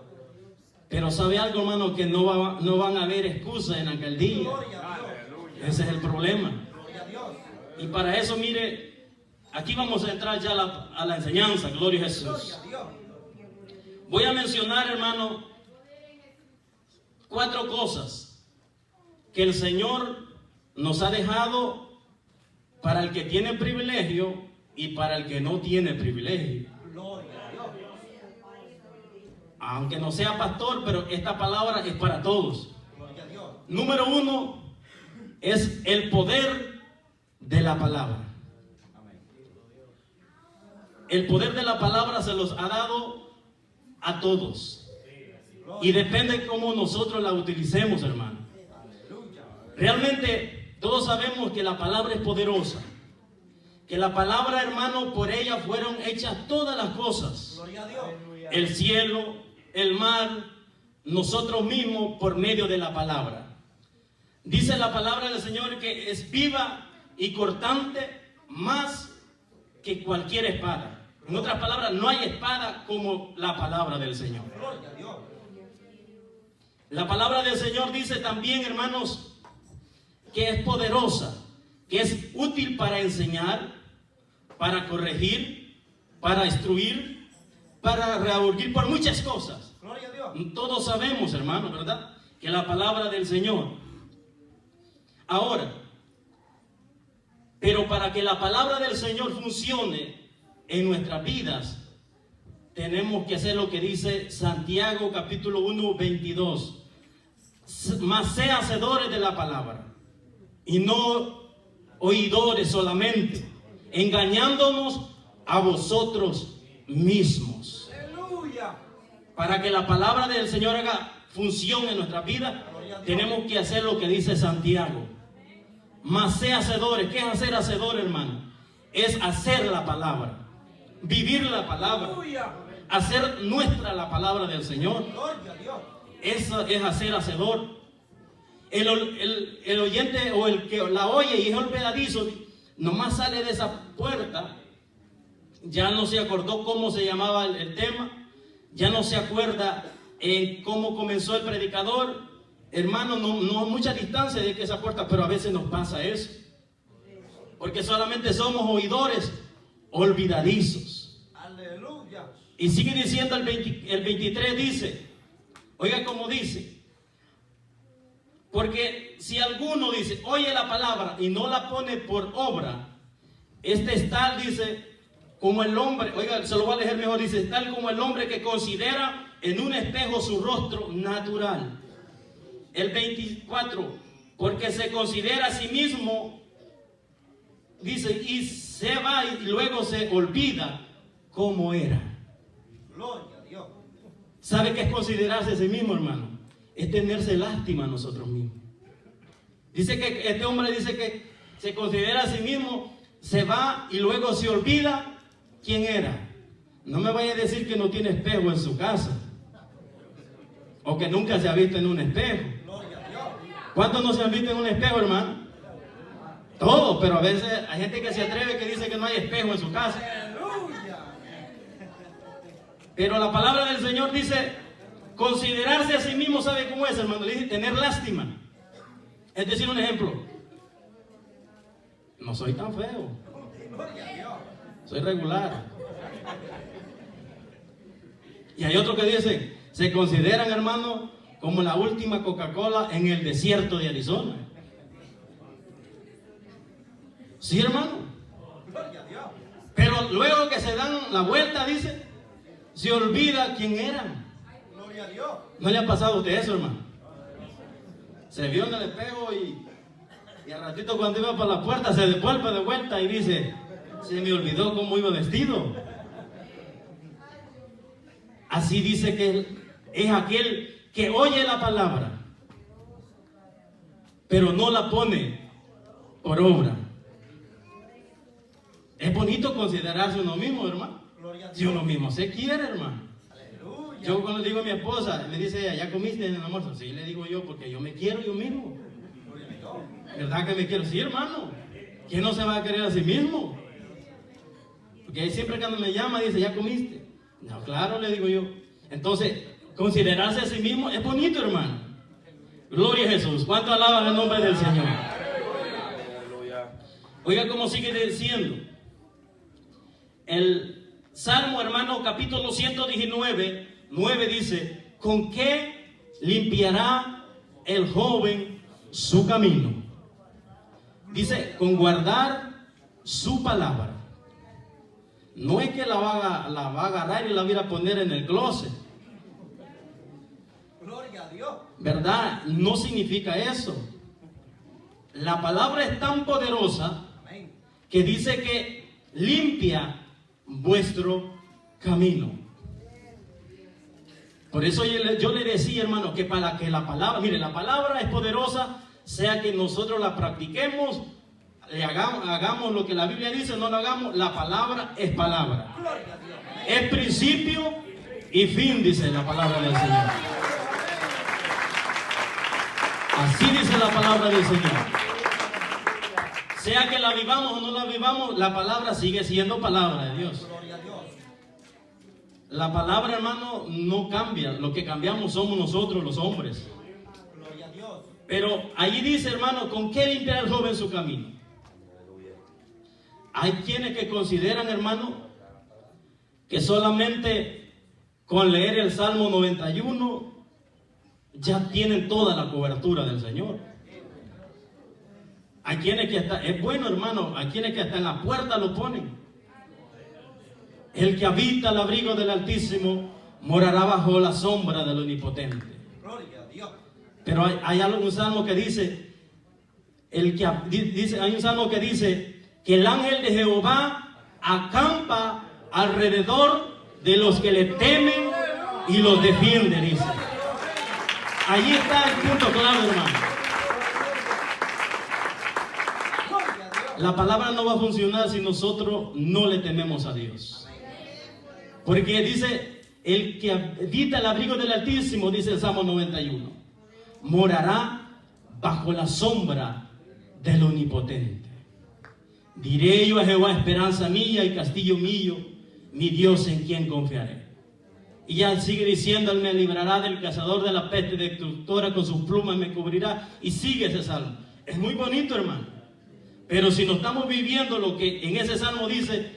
Pero sabe algo, hermano, que no van a haber excusas en aquel día. Ese es el problema. Y para eso, mire, aquí vamos a entrar ya a la enseñanza. Gloria a Jesús. Voy a mencionar, hermano, 4 cosas que el Señor nos ha dejado para el que tiene privilegio y para el que no tiene privilegio. Aunque no sea pastor, pero esta palabra es para todos. Número 1 es el poder de la palabra. El poder de la palabra se los ha dado a todos. Y depende cómo nosotros la utilicemos, hermano. Realmente todos sabemos que la palabra es poderosa. Que la palabra, hermano, por ella fueron hechas todas las cosas. El cielo, el mar, nosotros mismos por medio de la palabra. Dice la palabra del Señor que es viva y cortante más que cualquier espada. En otras palabras, no hay espada como la palabra del Señor. La palabra del Señor dice también, hermanos, que es poderosa, que es útil para enseñar, para corregir, para instruir, para redarguir, por muchas cosas. Gloria a Dios. Todos sabemos, hermano, ¿verdad?, que la palabra del Señor. Ahora, pero para que la palabra del Señor funcione en nuestras vidas, tenemos que hacer lo que dice Santiago capítulo 1, 22. Mas sé hacedores de la palabra y no oidores solamente, engañándonos a vosotros mismos. Aleluya. Para que la palabra del Señor haga función en nuestra vida, tenemos que hacer lo que dice Santiago. Mas sé hacedores. ¿Qué es hacer hacedor, hermano? Es hacer la palabra, vivir la palabra, Aleluya. hacer nuestra la palabra del Señor. Gloria a Dios. Eso es hacer hacedor. El oyente o el que la oye y es olvidadizo, nomás sale de esa puerta, ya no se acordó cómo se llamaba el tema, ya no se acuerda cómo comenzó el predicador. Hermano, no hay mucha distancia de que esa puerta, pero a veces nos pasa eso, porque solamente somos oidores olvidadizos. Aleluya. Y sigue diciendo el 23, dice, oiga cómo dice, porque si alguno dice, oye la palabra y no la pone por obra, este es tal, dice, como el hombre, oiga, se lo voy a leer mejor, dice, tal como el hombre que considera en un espejo su rostro natural. El 24, porque se considera a sí mismo, dice, y se va y luego se olvida cómo era. Gloria a Dios. ¿Sabe qué es considerarse a sí mismo, hermano? Es tenerse lástima a nosotros mismos. Dice que este hombre dice que se considera a sí mismo, se va y luego se olvida quién era. No me vaya a decir que no tiene espejo en su casa, o que nunca se ha visto en un espejo. Gloria a Dios. ¿Cuántos no se han visto en un espejo, hermano? Todos, pero a veces hay gente que se atreve que dice que no hay espejo en su casa. Aleluya. Pero la palabra del Señor dice, considerarse a sí mismo, ¿sabe cómo es, hermano? Le dice, tener lástima. Es decir, un ejemplo, no soy tan feo, Gloria a Dios. soy regular. Y hay otros que dicen, se consideran, hermano, como la última Coca-Cola en el desierto de Arizona. Sí, hermano. Gloria a Dios. Pero luego que se dan la vuelta, dice, se olvida quién eran. Gloria a Dios. ¿No le ha pasado a usted eso, hermano? Se vio en el espejo y al ratito cuando iba para la puerta se devuelve de vuelta y dice, se me olvidó cómo iba vestido. Así dice que es aquel que oye la palabra, pero no la pone por obra. Es bonito considerarse uno mismo, hermano. Gloria a Dios. Si uno mismo se quiere, hermano. Aleluya. Yo cuando le digo a mi esposa, me dice ella, ¿ya comiste en el almuerzo? Sí, le digo yo, porque yo me quiero yo mismo. Gloria a Dios. ¿Verdad que me quiero? Sí, hermano. ¿Quién no se va a querer a sí mismo? Porque siempre cuando me llama dice, ¿ya comiste? No, claro, le digo yo. Entonces, considerarse a sí mismo es bonito, hermano. Gloria a Jesús. ¿Cuánto alaban el nombre del Señor? Oiga cómo sigue diciendo. El Salmo, hermano, capítulo 119, 9 dice, ¿con qué limpiará el joven su camino? Dice, con guardar su palabra. No es que la va a agarrar y la va a ir a poner en el closet. Gloria a Dios. ¿Verdad? No significa eso. La palabra es tan poderosa Amén. que dice que limpia vuestro camino. Por eso yo le decía, hermano, que para que la palabra, mire, la palabra es poderosa, sea que nosotros la practiquemos, hagamos lo que la Biblia dice, no lo hagamos, la palabra es palabra. Gloria a Dios. Amén. Es principio y fin, dice la palabra del Señor. Así dice la palabra del Señor. Sea que la vivamos o no la vivamos, la palabra sigue siendo palabra de Dios. Gloria a Dios. La palabra, hermano, no cambia. Lo que cambiamos somos nosotros, los hombres. Gloria a Dios. Pero allí dice, hermano, ¿con qué limpiar el joven su camino? Hay quienes que consideran, hermano, que solamente con leer el Salmo 91 ya tienen toda la cobertura del Señor. Hay quienes que hasta, es bueno hermano, hay quienes que hasta en la puerta lo ponen. El que habita al abrigo del Altísimo morará bajo la sombra del Omnipotente. Gloria a Dios. Pero hay un salmo que dice, hay un salmo que dice que el ángel de Jehová acampa alrededor de los que le temen y los defiende, dice. Allí está el punto clave, hermano. La palabra no va a funcionar si nosotros no le tememos a Dios. Porque dice, el que habita el abrigo del Altísimo, dice el Salmo 91, morará bajo la sombra del Omnipotente. Diré yo a Jehová, esperanza mía y castillo mío, mi Dios en quien confiaré. Y ya sigue diciendo, Él me librará del cazador de la peste destructora, con sus plumas me cubrirá. Y sigue ese salmo. Es muy bonito, hermano. Pero si no estamos viviendo lo que en ese salmo dice,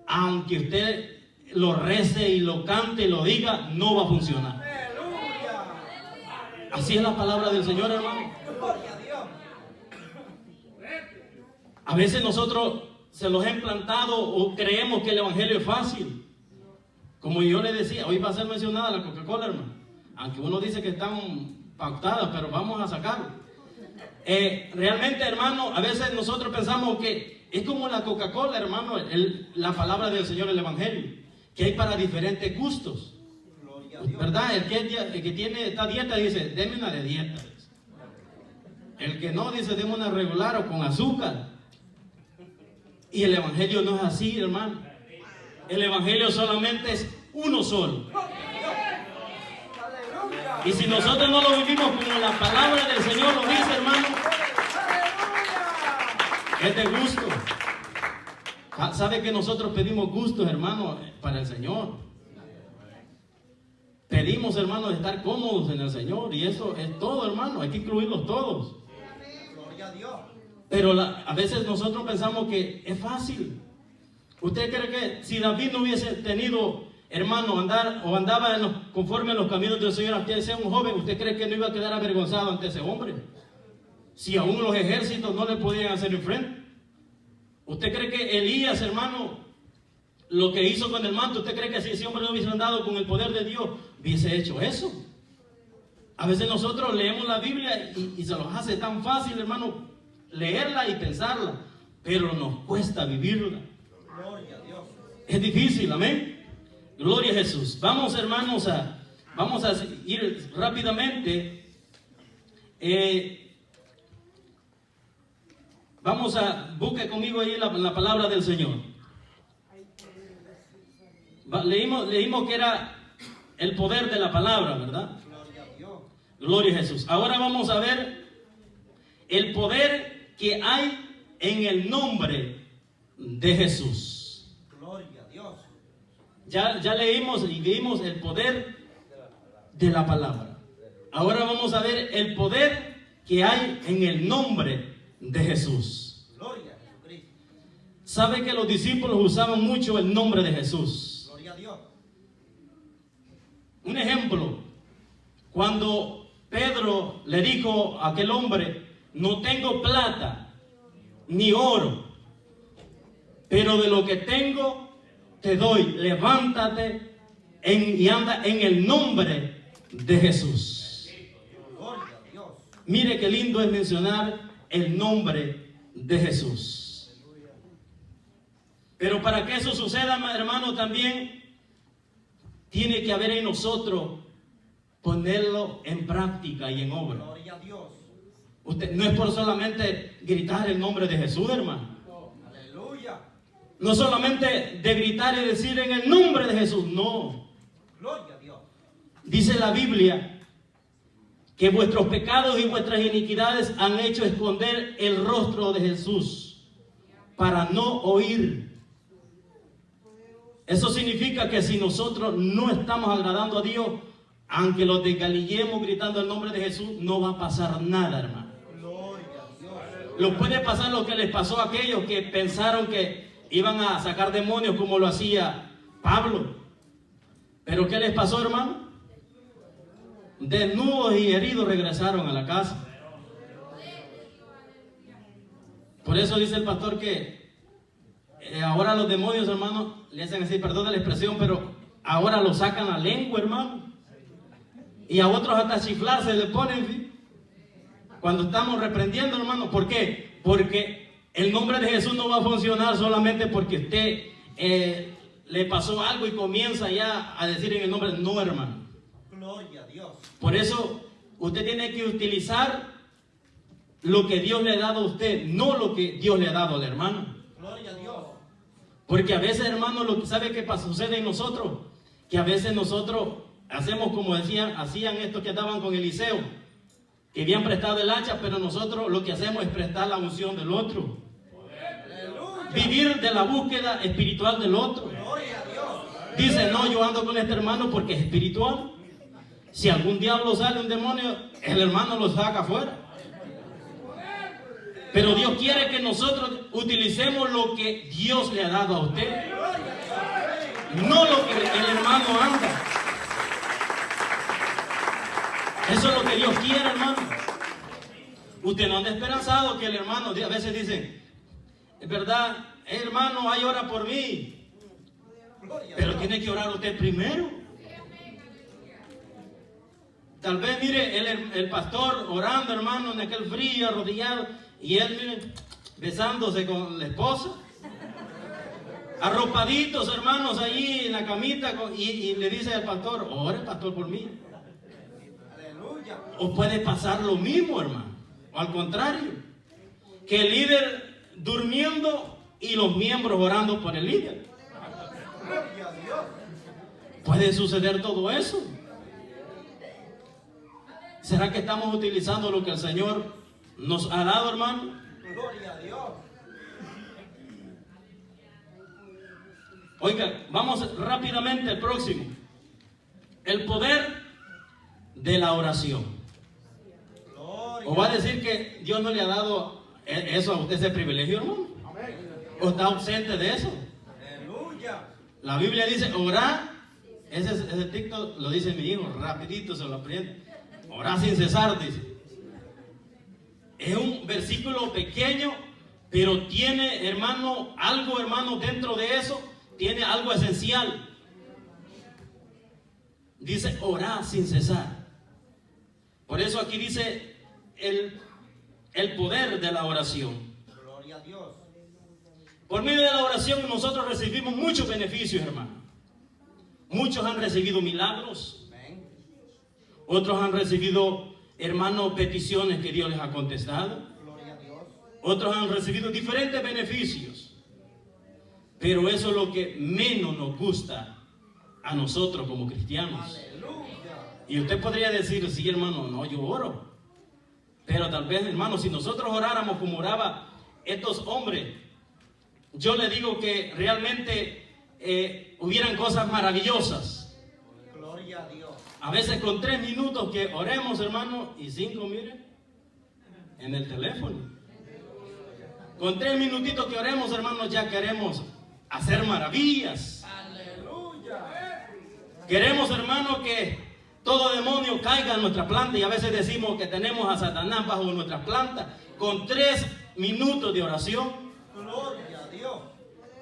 aunque usted lo rece y lo cante y lo diga, no va a funcionar. Así es la palabra del Señor, hermano. A veces nosotros se los he implantado o creemos que el evangelio es fácil. Como yo le decía, hoy va a ser mencionada la Coca-Cola, hermano. Aunque uno dice que están pactadas, pero vamos a sacarlo. Realmente, hermano, a veces nosotros pensamos que es como la Coca-Cola, hermano, la palabra del Señor, el evangelio, que hay para diferentes gustos. ¿Verdad? El que tiene esta dieta dice, deme una de dieta. El que no dice, deme una regular o con azúcar. Y el evangelio no es así, hermano. El evangelio solamente es uno solo. Y si nosotros no lo vivimos como la palabra del Señor lo dice, hermano, es de gusto. ¿Sabe que nosotros pedimos gustos, hermano, para el Señor? Pedimos, hermano, de estar cómodos en el Señor. Y eso es todo, hermano. Hay que incluirlos todos. Gloria a Dios. Pero a veces nosotros pensamos que es fácil. ¿Usted cree que si David no hubiese tenido, hermano, andaba conforme a los caminos del Señor, aunque sea un joven, ¿usted cree que no iba a quedar avergonzado ante ese hombre? Si aún los ejércitos no le podían hacer frente. ¿Usted cree que Elías, hermano, lo que hizo con el manto, usted cree que si ese hombre no hubiese andado con el poder de Dios, hubiese hecho eso? A veces nosotros leemos la Biblia y se nos hace tan fácil, hermano, leerla y pensarla, pero nos cuesta vivirla. Gloria a Dios. Es difícil, amén. Gloria a Jesús. Vamos, hermanos, vamos a ir rápidamente. Busque conmigo ahí la palabra del Señor. Leímos que era el poder de la palabra, ¿verdad? Gloria a Dios. Gloria a Jesús. Ahora vamos a ver el poder que hay en el nombre de Jesús. Gloria a Dios. Ya leímos y vimos el poder de la palabra. Ahora vamos a ver el poder que hay en el nombre de Jesús. Gloria a Jesucristo. ¿Sabe que los discípulos usaban mucho el nombre de Jesús? Gloria a Dios. Un ejemplo, cuando Pedro le dijo a aquel hombre, no tengo plata ni oro, pero de lo que tengo te doy, levántate y anda en el nombre de Jesús. Gloria a Dios. Mire qué lindo es mencionar el nombre de Jesús. Pero para que eso suceda, hermano, también tiene que haber en nosotros ponerlo en práctica y en obra. Gloria a Dios. Usted no es por solamente gritar el nombre de Jesús, hermano. Aleluya. No solamente de gritar y decir en el nombre de Jesús, no. Gloria a Dios. Dice la Biblia que vuestros pecados y vuestras iniquidades han hecho esconder el rostro de Jesús para no oír. Eso significa que si nosotros no estamos agradando a Dios, aunque los desgalillemos gritando el nombre de Jesús, no va a pasar nada, hermano. Gloria a Dios. Lo puede pasar lo que les pasó a aquellos que pensaron que iban a sacar demonios como lo hacía Pablo. ¿Pero qué les pasó, hermano? Desnudos y heridos regresaron a la casa. Por eso dice el pastor que ahora los demonios, hermano, le hacen así, perdón la expresión, pero ahora lo sacan a lengua, hermano. Y a otros hasta chiflar se le ponen, ¿sí? Cuando estamos reprendiendo, hermano. ¿Por qué? Porque el nombre de Jesús no va a funcionar solamente porque usted le pasó algo y comienza ya a decir en el nombre. No, hermano. Gloria a Dios. Por eso usted tiene que utilizar lo que Dios le ha dado a usted, no lo que Dios le ha dado al hermano. Gloria a Dios. Porque a veces, hermano, lo que sabe que sucede en nosotros, que a veces nosotros hacemos como hacían estos que andaban con Eliseo, que habían prestado el hacha, pero nosotros lo que hacemos es prestar la unción del otro. Aleluya. Vivir de la búsqueda espiritual del otro. Gloria a Dios. Dice, no, yo ando con este hermano porque es espiritual. Si algún diablo sale, un demonio, el hermano lo saca afuera. Pero Dios quiere que nosotros utilicemos lo que Dios le ha dado a usted, no lo que el hermano anda. Eso es lo que Dios quiere, hermano. Usted no anda esperanzado que el hermano, a veces dice, es verdad, hermano, hay ora por mí. Pero tiene que orar usted primero. Tal vez, mire, el pastor orando, hermano, en aquel frío, arrodillado, y él, mire, besándose con la esposa. Arropaditos, hermanos, allí en la camita, y le dice al pastor, ore, pastor, por mí. Aleluya. O puede pasar lo mismo, hermano. O al contrario, que el líder durmiendo y los miembros orando por el líder. Gloria a Dios. Puede suceder todo eso. ¿Será que estamos utilizando lo que el Señor nos ha dado, hermano? Gloria a Dios. Oiga, vamos rápidamente al próximo. El poder de la oración. Gloria. ¿O va a decir que Dios no le ha dado eso a usted, ese privilegio, hermano? ¿O está ausente de eso? Aleluya. La Biblia dice, orá. Ese texto lo dice mi hijo, rapidito se lo aprende. Orá sin cesar, dice. Es un versículo pequeño, pero tiene, hermano, algo, hermano, dentro de eso, tiene algo esencial. Dice, orá sin cesar. Por eso aquí dice el poder de la oración. Gloria a Dios. Por medio de la oración nosotros recibimos muchos beneficios, hermano. Muchos han recibido milagros. Amén. Otros han recibido, hermano, peticiones que Dios les ha contestado. Gloria a Dios. Otros han recibido diferentes beneficios. Pero eso es lo que menos nos gusta a nosotros como cristianos. Aleluya. Y usted podría decir, sí, hermano, no, yo oro. Pero tal vez, hermano, si nosotros oráramos como oraba estos hombres, yo le digo que realmente hubieran cosas maravillosas. Gloria a Dios. A veces con 3 minutos que oremos, hermano, y 5, miren, en el teléfono. Con 3 minutitos que oremos, hermano, ya queremos hacer maravillas. Aleluya. Queremos, hermano, que todo demonio caiga en nuestra planta, y a veces decimos que tenemos a Satanás bajo nuestra planta. Con 3 minutos de oración, Gloria a Dios.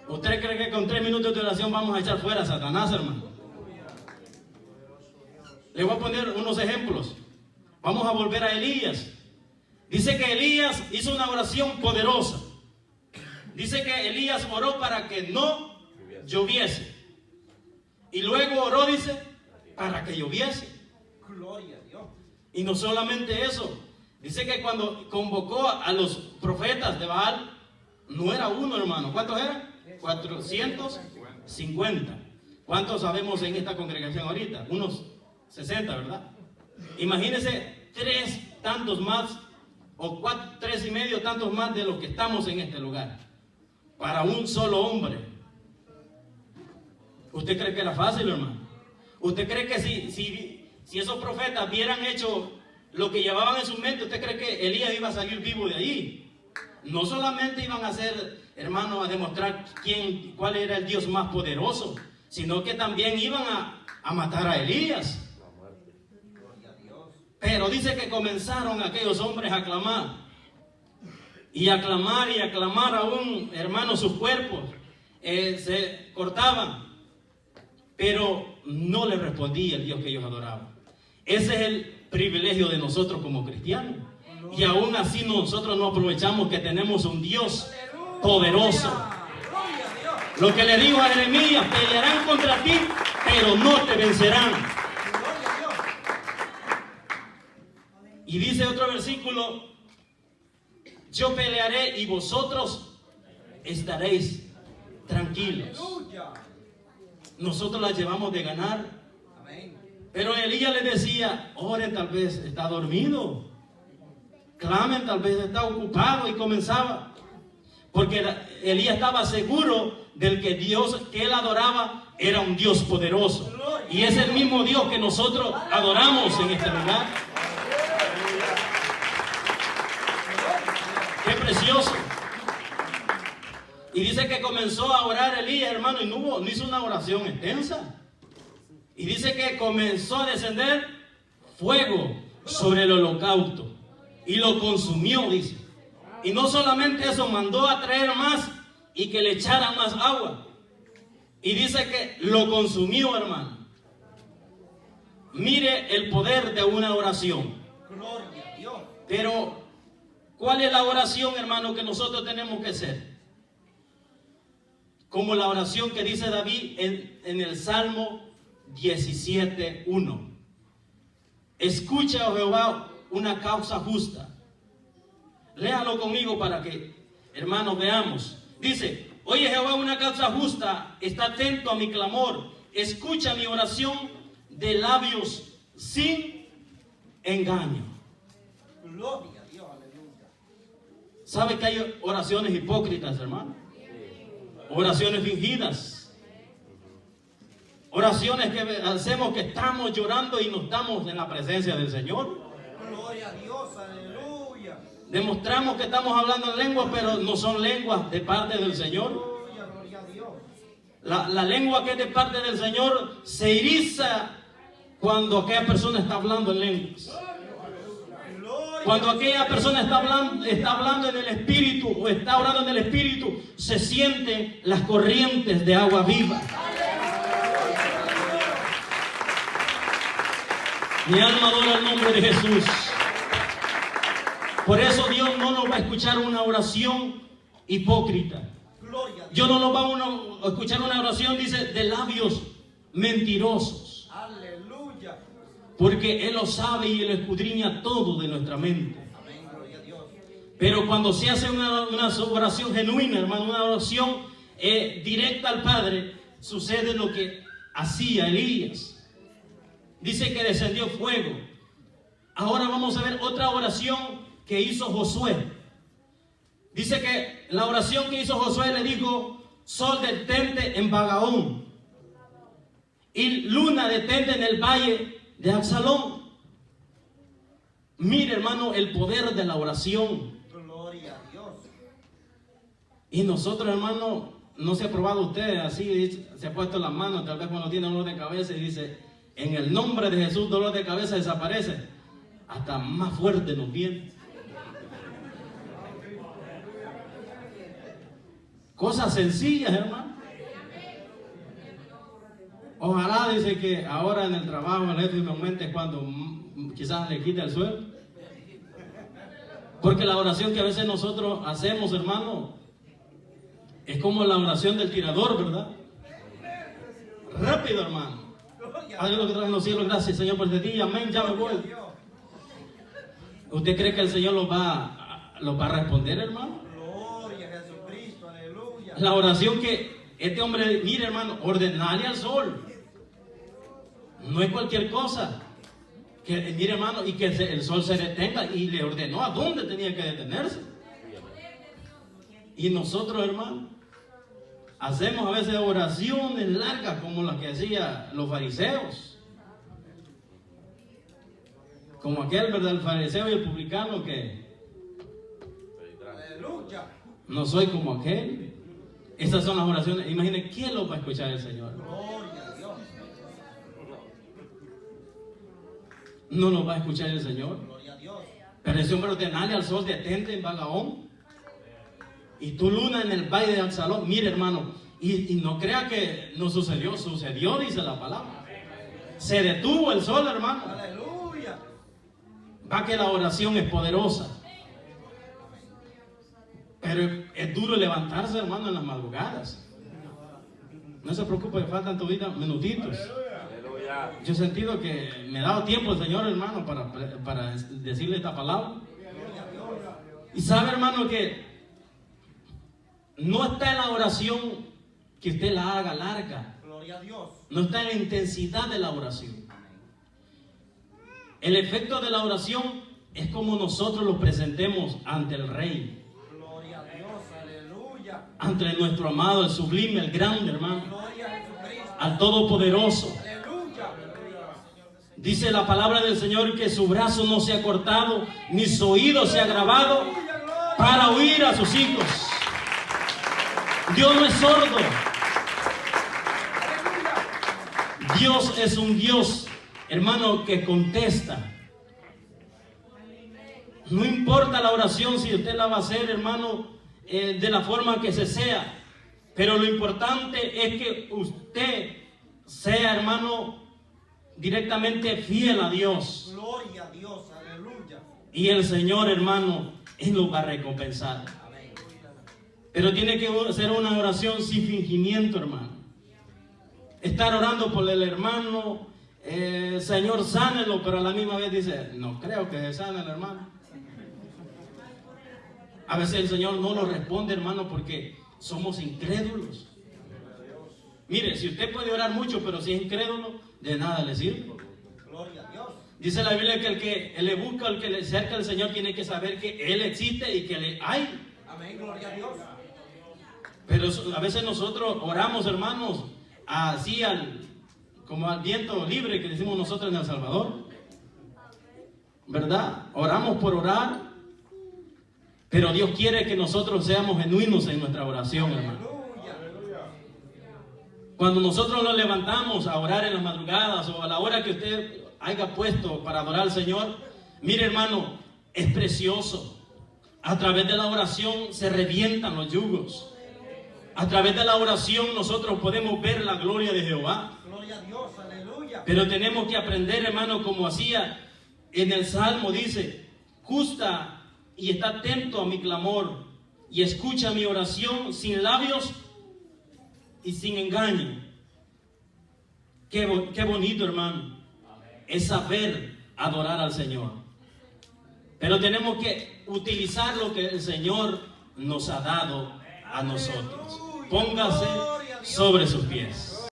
¿usted cree que con 3 minutos de oración vamos a echar fuera a Satanás, hermano? Le voy a poner unos ejemplos. Vamos a volver a Elías. Dice que Elías hizo una oración poderosa. Dice que Elías oró para que no lloviese. Y luego oró, dice, para que lloviese. Gloria a Dios. Y no solamente eso. Dice que cuando convocó a los profetas de Baal, no era uno, hermano. ¿Cuántos eran? 450. ¿Cuántos sabemos en esta congregación ahorita? Unos 60, ¿verdad? Imagínense 3 tantos más, o 3 y medio tantos más de los que estamos en este lugar, para un solo hombre. ¿Usted cree que era fácil, hermano? ¿Usted cree que si esos profetas hubieran hecho lo que llevaban en su mente, usted cree que Elías iba a salir vivo de ahí? No solamente iban a hacer, hermano, a demostrar cuál era el Dios más poderoso, sino que también iban a matar a Elías. Gloria a Dios. Pero dice que comenzaron aquellos hombres a clamar. Y a clamar aún, hermanos, sus cuerpos se cortaban. Pero no le respondía el Dios que ellos adoraban. Ese es el privilegio de nosotros como cristianos. Y aún así nosotros no aprovechamos que tenemos un Dios poderoso. Gloria a Dios. Lo que le digo a Jeremías, pelearán contra ti, pero no te vencerán. Gloria a Dios. Y dice otro versículo, yo pelearé y vosotros estaréis tranquilos. Aleluya. Nosotros la llevamos de ganar. Amén. Pero Elías le decía, oren, tal vez está dormido. Clamen, tal vez está ocupado. Y comenzaba. Porque Elías estaba seguro del que Dios que él adoraba era un Dios poderoso. Y es el mismo Dios que nosotros adoramos en este lugar. ¡Qué precioso! Y dice que comenzó a orar Elías, hermano, y no hizo una oración extensa. Y dice que comenzó a descender fuego sobre el holocausto. Y lo consumió, dice. Y no solamente eso, mandó a traer más y que le echara más agua. Y dice que lo consumió, hermano. Mire el poder de una oración. Gloria a Dios. Pero, ¿cuál es la oración, hermano, que nosotros tenemos que hacer? Como la oración que dice David en el Salmo 17:1. Escucha, oh Jehová, una causa justa. Léalo conmigo para que, hermanos, veamos. Dice, oye Jehová, una causa justa, está atento a mi clamor, escucha mi oración de labios sin engaño. Gloria a Dios. Aleluya. ¿Sabe que hay oraciones hipócritas, hermano? Oraciones fingidas. Oraciones que hacemos que estamos llorando y no estamos en la presencia del Señor. Gloria a Dios. Aleluya. Demostramos que estamos hablando en lenguas, pero no son lenguas de parte del Señor. Gloria a Dios. La lengua que es de parte del Señor se eriza cuando aquella persona está hablando en lenguas. Gloria. Cuando aquella persona está hablando en el Espíritu o está orando en el Espíritu, se sienten las corrientes de agua viva. Mi alma adora el nombre de Jesús. Por eso Dios no nos va a escuchar una oración hipócrita. Gloria a Dios. Dios no nos va a escuchar una oración, dice, de labios mentirosos. Aleluya. Porque Él lo sabe y Él escudriña todo de nuestra mente. Amén. Gloria a Dios. Pero cuando se hace una oración genuina, hermano, una oración directa al Padre, sucede lo que hacía Elías. Dice que descendió fuego. Ahora vamos a ver otra oración que hizo Josué. Dice que la oración que hizo Josué le dijo, sol detente en Bagaón y luna detente en el valle de Absalón. Mire, hermano, el poder de la oración. Gloria a Dios. Y nosotros, hermano, no se ha probado usted así, se ha puesto las manos, tal vez cuando tiene dolor de cabeza y dice, en el nombre de Jesús, dolor de cabeza desaparece. Hasta más fuerte nos viene. Cosas sencillas, hermano. Ojalá, dice, que ahora en el trabajo el jefe me aumente cuando quizás le quite el sueldo. Porque la oración que a veces nosotros hacemos, hermano, es como la oración del tirador, ¿verdad? Rápido, hermano. Haz lo que trae en los cielos, gracias Señor por este día, amén, ya me voy. ¿Usted cree que el Señor lo va a responder, hermano? Gloria a Jesucristo. Aleluya. La oración que este hombre, mire, hermano, ordenarle al sol. No es cualquier cosa. Que, mire, hermano, y que el sol se detenga, y le ordenó a dónde tenía que detenerse. Y nosotros, hermano, hacemos a veces oraciones largas como las que hacían los fariseos. Como aquel, ¿verdad? El fariseo y el publicano que Aleluya. no soy como aquel. Esas son las oraciones. Imaginen, ¿quién los va a escuchar el Señor? Gloria no nos va a escuchar el Señor. Gloria a Dios. Pero ese hombre ordenale al sol detente en Vagaón. Y tu luna en el valle de Absalón. Mire, hermano, y no crea que no sucedió, sucedió, dice la palabra. Se detuvo el sol, hermano. Aleluya. Va que la oración es poderosa. Pero es duro levantarse, hermano, en las madrugadas. No se preocupe, faltan todavía minutitos. Yo he sentido que me ha dado tiempo el Señor, hermano, para decirle esta palabra. Y sabe, hermano, que no está en la oración que usted la haga larga. Gloria a Dios. No está en la intensidad de la oración. El efecto de la oración es como nosotros lo presentemos ante el Rey, Gloria a Dios. Aleluya. ante nuestro amado, el sublime, el grande, hermano, Gloria a Jesucristo. al Todopoderoso. Aleluya. Dice la palabra del Señor que su brazo no se ha cortado, ni su oído se ha grabado para oír a sus hijos. Dios no es sordo. Dios es un Dios, hermano, que contesta. No importa la oración si usted la va a hacer, hermano, de la forma que se sea. Pero lo importante es que usted sea, hermano, directamente fiel a Dios. Gloria a Dios. Aleluya. Y el Señor, hermano, Él nos va a recompensar. Amén. Pero tiene que ser una oración sin fingimiento, hermano. Estar orando por el hermano, Señor, sánelo, pero a la misma vez dice, no creo que se sane el hermano. A veces el Señor no lo responde, hermano, porque somos incrédulos. Mire, si usted puede orar mucho, pero si es incrédulo, de nada le sirve. Gloria a Dios. Dice la Biblia que el que le busca, el que le acerca al Señor, tiene que saber que Él existe y que le hay. Amén. Gloria a Dios. Pero a veces nosotros oramos, hermanos, así como al viento libre que decimos nosotros en El Salvador. ¿Verdad? Oramos por orar. Pero Dios quiere que nosotros seamos genuinos en nuestra oración, hermano. Aleluya. Cuando nosotros nos levantamos a orar en las madrugadas o a la hora que usted haya puesto para adorar al Señor, mire, hermano, es precioso. A través de la oración se revientan los yugos. A través de la oración nosotros podemos ver la gloria de Jehová. Gloria a Dios. Aleluya. Pero tenemos que aprender, hermano, como hacía en el Salmo, dice, justa y está atento a mi clamor y escucha mi oración sin labios y sin engaño. Qué bonito, hermano, es saber adorar al Señor. Pero tenemos que utilizar lo que el Señor nos ha dado a nosotros. Póngase sobre sus pies.